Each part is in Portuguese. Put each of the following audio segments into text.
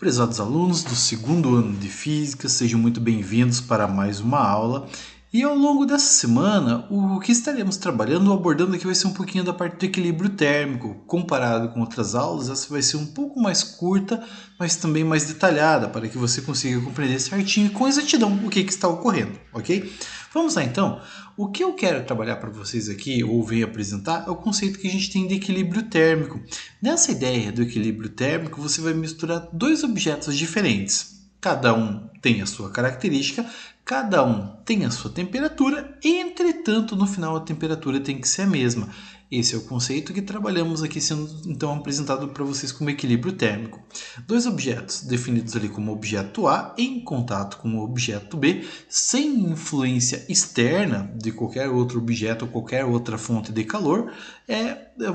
Prezados alunos do segundo ano de Física, sejam muito bem-vindos para mais uma aula. E ao longo dessa semana, o que estaremos trabalhando, abordando aqui vai ser um pouquinho da parte do equilíbrio térmico. Comparado com outras aulas, essa vai ser um pouco mais curta, mas também mais detalhada, para que você consiga compreender certinho e com exatidão o que está ocorrendo, ok? Vamos lá então. O que eu quero trabalhar para vocês aqui, ou venho apresentar, é o conceito que a gente tem de equilíbrio térmico. Nessa ideia do equilíbrio térmico, você vai misturar dois objetos diferentes. Cada um tem a sua característica, cada um tem a sua temperatura, entretanto, no final a temperatura tem que ser a mesma. Esse é o conceito que trabalhamos aqui, sendo então apresentado para vocês como equilíbrio térmico. Dois objetos definidos ali como objeto A em contato com o objeto B, sem influência externa de qualquer outro objeto ou qualquer outra fonte de calor,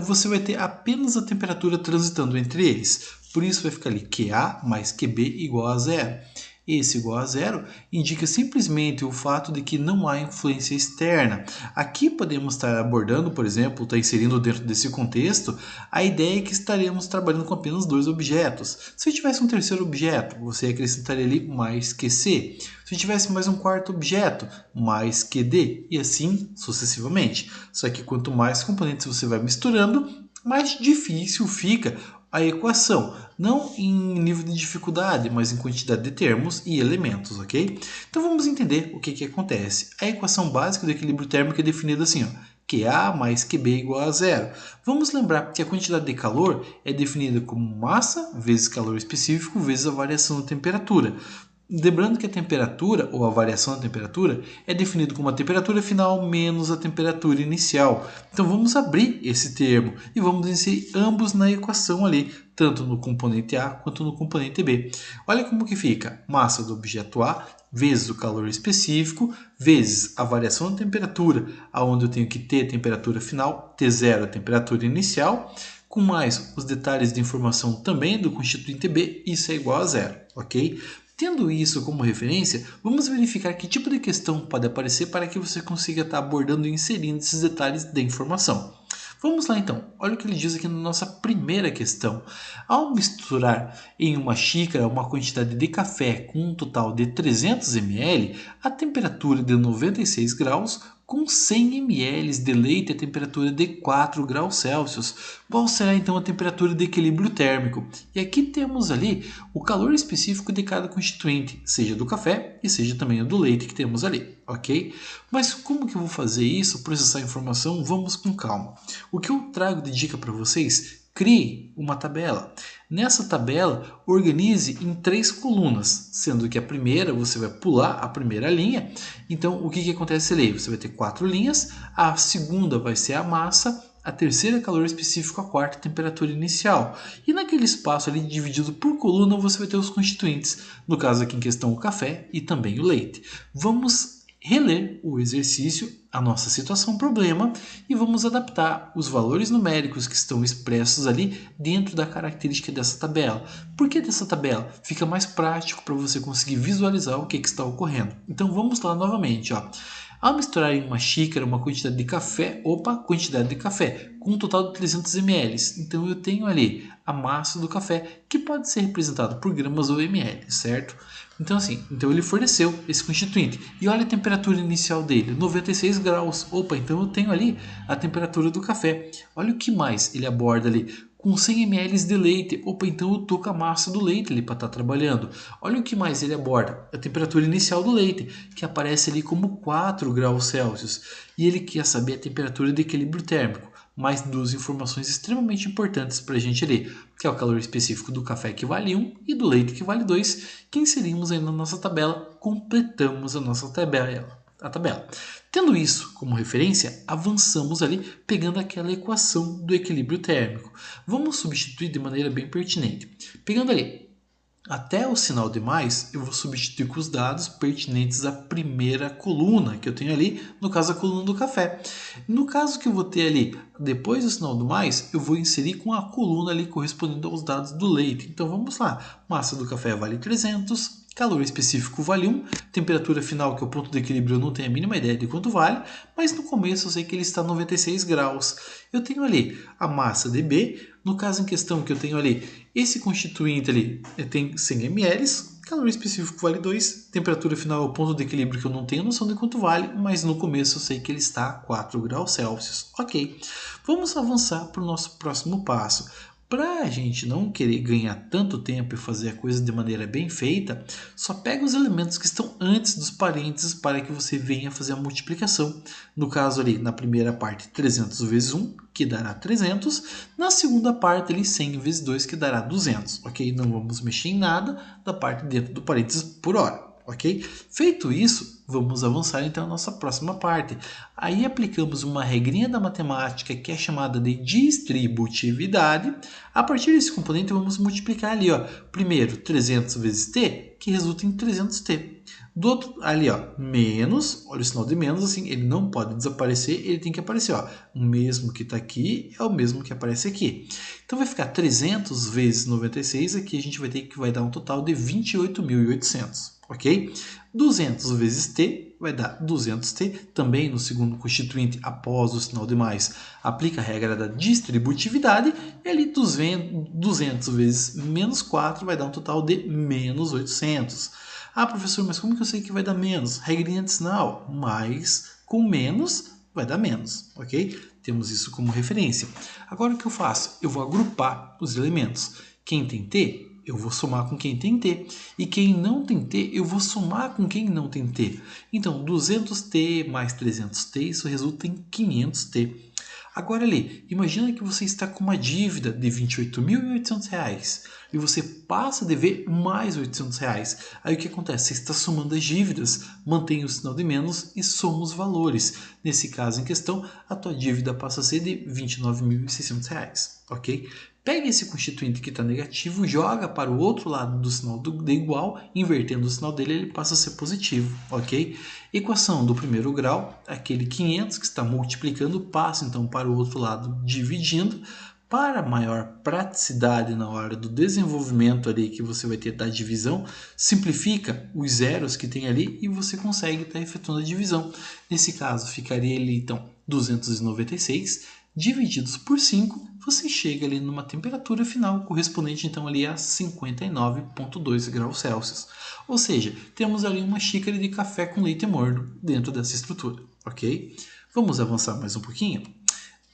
você vai ter apenas a temperatura transitando entre eles. Por isso vai ficar ali QA mais QB igual a zero. Esse igual a zero indica simplesmente o fato de que não há influência externa. Aqui podemos estar abordando, por exemplo, estar inserindo dentro desse contexto, a ideia é que estaremos trabalhando com apenas dois objetos. Se eu tivesse um terceiro objeto, você acrescentaria ali mais QC. Se eu tivesse mais um quarto objeto, mais QD, e assim sucessivamente. Só que quanto mais componentes você vai misturando, mais difícil fica a equação, não em nível de dificuldade, mas em quantidade de termos e elementos, ok? Então vamos entender o que acontece. A equação básica do equilíbrio térmico é definida assim, ó, QA mais QB igual a zero. Vamos lembrar que a quantidade de calor é definida como massa vezes calor específico vezes a variação da temperatura. Lembrando que a temperatura, ou a variação da temperatura, é definido como a temperatura final menos a temperatura inicial. Então vamos abrir esse termo e vamos inserir ambos na equação ali, tanto no componente A quanto no componente B. Olha como que fica: massa do objeto A vezes o calor específico, vezes a variação da temperatura, aonde eu tenho que T a temperatura final, T0 a temperatura inicial, com mais os detalhes de informação também do constituinte B, isso é igual a zero, ok? Tendo isso como referência, vamos verificar que tipo de questão pode aparecer para que você consiga estar abordando e inserindo esses detalhes de informação. Vamos lá então, olha o que ele diz aqui na nossa primeira questão. Ao misturar em uma xícara uma quantidade de café com um total de 300 ml, a temperatura de 96 graus, com 100 ml de leite a temperatura de 4 graus Celsius. Qual será então a temperatura de equilíbrio térmico? E aqui temos ali o calor específico de cada constituinte, seja do café e seja também o do leite que temos ali, ok? Mas como que eu vou fazer isso, processar a informação? Vamos com calma. O que eu trago de dica para vocês? Crie uma tabela. Nessa tabela, organize em 3 colunas, sendo que a primeira você vai pular a primeira linha. Então, o que acontece ali? Você vai ter 4 linhas, a segunda vai ser a massa, a terceira é calor específico, a quarta temperatura inicial. E naquele espaço ali dividido por coluna, você vai ter os constituintes, no caso aqui em questão o café e também o leite. Vamos reler o exercício, a nossa situação problema, e vamos adaptar os valores numéricos que estão expressos ali dentro da característica dessa tabela. Por que dessa tabela? Fica mais prático para você conseguir visualizar o que está ocorrendo. Então vamos lá novamente, ó. Ao misturar em uma xícara uma quantidade de café, quantidade de café, com um total de 300 ml. Então eu tenho ali a massa do café, que pode ser representado por gramas ou ml, certo? Então assim, ele forneceu esse constituinte. E olha a temperatura inicial dele, 96 graus. Então eu tenho ali a temperatura do café. Olha o que mais ele aborda ali. Com 100 ml de leite. Então eu estou com a massa do leite ali para estar trabalhando. Olha o que mais ele aborda. A temperatura inicial do leite, que aparece ali como 4 graus Celsius. E ele quer saber a temperatura de equilíbrio térmico. Mais duas informações extremamente importantes para a gente ler, que é o calor específico do café, que vale 1, e do leite, que vale 2, que inserimos aí na nossa tabela, completamos a nossa tabela. Tendo isso como referência, avançamos ali pegando aquela equação do equilíbrio térmico. Vamos substituir de maneira bem pertinente. Pegando ali até o sinal de mais, eu vou substituir com os dados pertinentes à primeira coluna que eu tenho ali, no caso a coluna do café. No caso que eu vou ter ali, depois do sinal do mais, eu vou inserir com a coluna ali correspondendo aos dados do leite. Então vamos lá, massa do café vale 300, calor específico vale 1, temperatura final, que é o ponto de equilíbrio, eu não tenho a mínima ideia de quanto vale, mas no começo eu sei que ele está a 96 graus. Eu tenho ali a massa de B, No caso em questão que eu tenho ali, esse constituinte ali tem 100 ml, calor específico vale 2, temperatura final é o ponto de equilíbrio que eu não tenho noção de quanto vale, mas no começo eu sei que ele está a 4 graus Celsius. Ok, vamos avançar para o nosso próximo passo. Para a gente não querer ganhar tanto tempo e fazer a coisa de maneira bem feita, só pega os elementos que estão antes dos parênteses para que você venha fazer a multiplicação. No caso ali, na primeira parte, 300 vezes 1, que dará 300. Na segunda parte, ali, 100 vezes 2, que dará 200. Ok? Não vamos mexer em nada da parte dentro do parênteses por hora. Ok? Feito isso, vamos avançar então à nossa próxima parte. Aí aplicamos uma regrinha da matemática que é chamada de distributividade. A partir desse componente vamos multiplicar ali, ó, primeiro 300 vezes t, que resulta em 300t. Do outro, ali, ó, menos, olha o sinal de menos, assim, ele não pode desaparecer, ele tem que aparecer, ó, o mesmo que está aqui é o mesmo que aparece aqui. Então vai ficar 300 vezes 96, aqui a gente vai ter que vai dar um total de 28.800. Ok? 200 vezes t vai dar 200t. Também no segundo constituinte, após o sinal de mais, aplica a regra da distributividade. E ali 200 vezes menos 4 vai dar um total de menos 800. Ah, professor, mas como que eu sei que vai dar menos? Regrinha de sinal. Mais com menos vai dar menos. Ok? Temos isso como referência. Agora o que eu faço? Eu vou agrupar os elementos. Quem tem t, eu vou somar com quem tem t. E quem não tem t, eu vou somar com quem não tem t. Então, 200t mais 300t, isso resulta em 500t. Agora ali, imagina que você está com uma dívida de R$ 28.800 e você passa a dever mais R$ 800. Aí o que acontece? Você está somando as dívidas, mantém o sinal de menos e soma os valores. Nesse caso em questão, a tua dívida passa a ser de R$ 29.600, ok? Pega esse constituinte que está negativo, joga para o outro lado do sinal de igual, invertendo o sinal dele, ele passa a ser positivo, ok? Equação do primeiro grau, aquele 500 que está multiplicando, passa então para o outro lado dividindo. Para maior praticidade na hora do desenvolvimento ali que você vai ter da divisão, simplifica os zeros que tem ali e você consegue estar efetuando a divisão. Nesse caso, ficaria ali então 296 divididos por 5, você chega ali numa temperatura final correspondente então ali a 59,2 graus Celsius. Ou seja, temos ali uma xícara de café com leite morno dentro dessa estrutura, ok? Vamos avançar mais um pouquinho?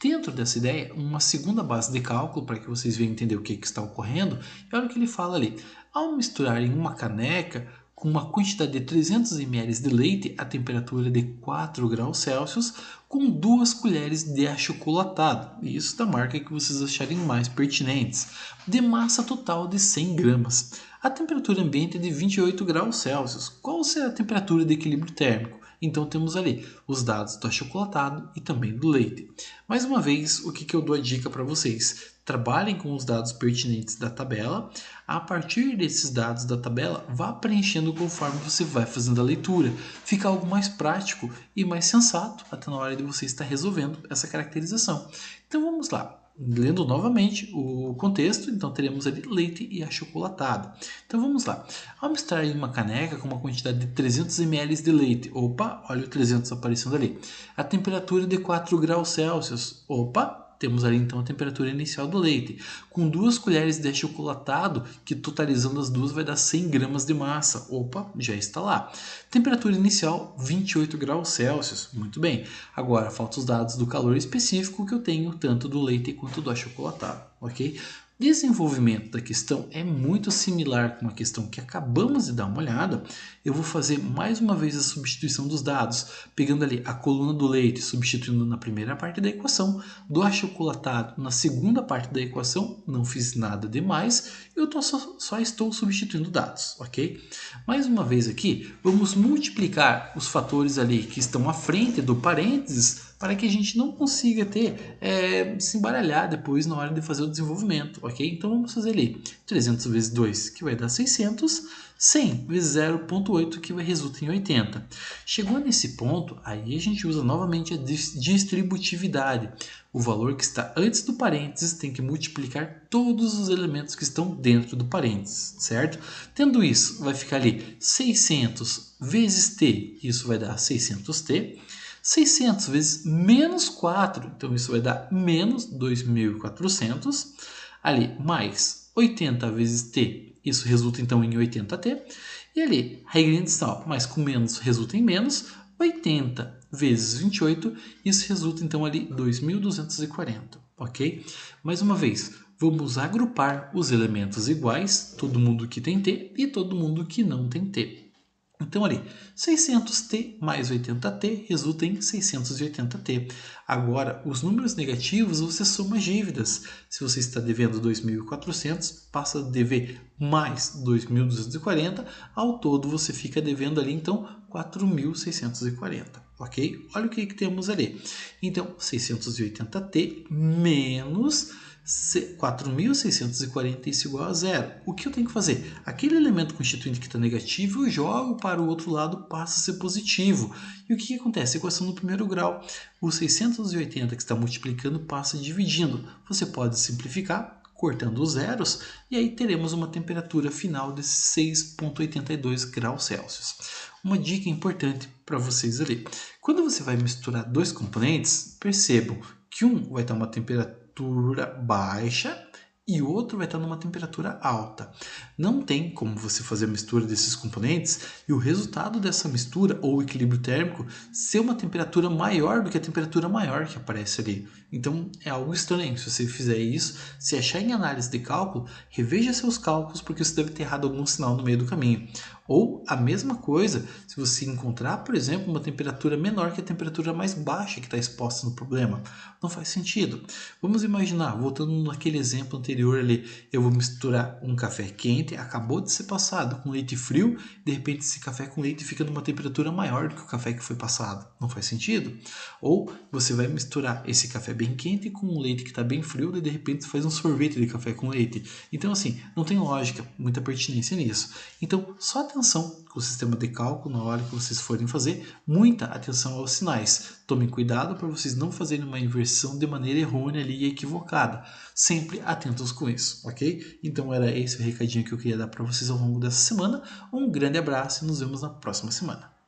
Dentro dessa ideia, uma segunda base de cálculo para que vocês venham entender o que está ocorrendo, é o que ele fala ali. Ao misturar em uma caneca com uma quantidade de 300 ml de leite a temperatura de 4 graus Celsius com 2 colheres de achocolatado, isso da marca que vocês acharem mais pertinentes, de massa total de 100 gramas. A temperatura ambiente é de 28 graus Celsius. Qual será a temperatura de equilíbrio térmico? Então temos ali os dados do achocolatado e também do leite. Mais uma vez, o que eu dou a dica para vocês? Trabalhem com os dados pertinentes da tabela. A partir desses dados da tabela, vá preenchendo conforme você vai fazendo a leitura. Fica algo mais prático e mais sensato até na hora de você estar resolvendo essa caracterização. Então vamos lá. Lendo novamente o contexto, então teremos ali leite e achocolatado. Então vamos lá. Ao misturar em uma caneca com uma quantidade de 300 ml de leite, opa, olha o 300 aparecendo ali. A temperatura de 4 graus Celsius, opa, temos ali então a temperatura inicial do leite, com 2 colheres de achocolatado, que totalizando as duas vai dar 100 gramas de massa. Opa, já está lá. Temperatura inicial 28 graus Celsius. Muito bem. Agora faltam os dados do calor específico que eu tenho tanto do leite quanto do achocolatado, ok? Desenvolvimento da questão é muito similar com a questão que acabamos de dar uma olhada. Eu vou fazer mais uma vez a substituição dos dados, pegando ali a coluna do leite, substituindo na primeira parte da equação, do achocolatado na segunda parte da equação, não fiz nada demais, eu só estou substituindo dados, ok? Mais uma vez aqui, vamos multiplicar os fatores ali que estão à frente do parênteses para que a gente não consiga se embaralhar depois na hora de fazer o desenvolvimento, ok? Então vamos fazer ali 300 vezes 2, que vai dar 600, 100 vezes 0,8, que vai resultar em 80. Chegou nesse ponto, aí a gente usa novamente a distributividade. O valor que está antes do parênteses tem que multiplicar todos os elementos que estão dentro do parênteses, certo? Tendo isso, vai ficar ali 600 vezes t, isso vai dar 600t. 600 vezes menos 4, então isso vai dar menos 2.400. Ali, mais 80 vezes t, isso resulta então em 80t. E ali, regrinha de sal, mais com menos resulta em menos, 80 vezes 28, isso resulta então ali 2.240, ok? Mais uma vez, vamos agrupar os elementos iguais, todo mundo que tem t e todo mundo que não tem t. Então ali, 600t mais 80t resulta em 680t. Agora, os números negativos você soma as dívidas. Se você está devendo 2.400, passa a dever mais 2.240. Ao todo você fica devendo ali então 4.640, ok? Olha o que temos ali. Então, 680t menos 4.640 isso igual a zero. O que eu tenho que fazer? Aquele elemento constituinte que está negativo, eu jogo para o outro lado, passa a ser positivo. E o que acontece? Equação no primeiro grau. O 680 que está multiplicando passa dividindo. Você pode simplificar cortando os zeros, e aí teremos uma temperatura final de 6,82 graus Celsius. Uma dica importante para vocês ali. Quando você vai misturar dois componentes, percebam que um vai estar uma temperatura baixa e o outro vai estar numa temperatura alta. Não tem como você fazer a mistura desses componentes e o resultado dessa mistura ou equilíbrio térmico ser uma temperatura maior do que a temperatura maior que aparece ali. Então é algo estranho. Se você fizer isso, se achar em análise de cálculo, reveja seus cálculos porque você deve ter errado algum sinal no meio do caminho. Ou a mesma coisa, se você encontrar, por exemplo, uma temperatura menor que a temperatura mais baixa que está exposta no problema. Não faz sentido. Vamos imaginar, voltando naquele exemplo anterior ali, eu vou misturar um café quente, acabou de ser passado com leite frio, de repente esse café com leite fica numa temperatura maior do que o café que foi passado. Não faz sentido. Ou você vai misturar esse café bem quente com um leite que está bem frio, e de repente você faz um sorvete de café com leite. Então assim, não tem lógica, muita pertinência nisso. Então, só atenção com o sistema de cálculo na hora que vocês forem fazer, muita atenção aos sinais. Tomem cuidado para vocês não fazerem uma inversão de maneira errônea ali e equivocada. Sempre atentos com isso, ok? Então era esse o recadinho que eu queria dar para vocês ao longo dessa semana. Um grande abraço e nos vemos na próxima semana.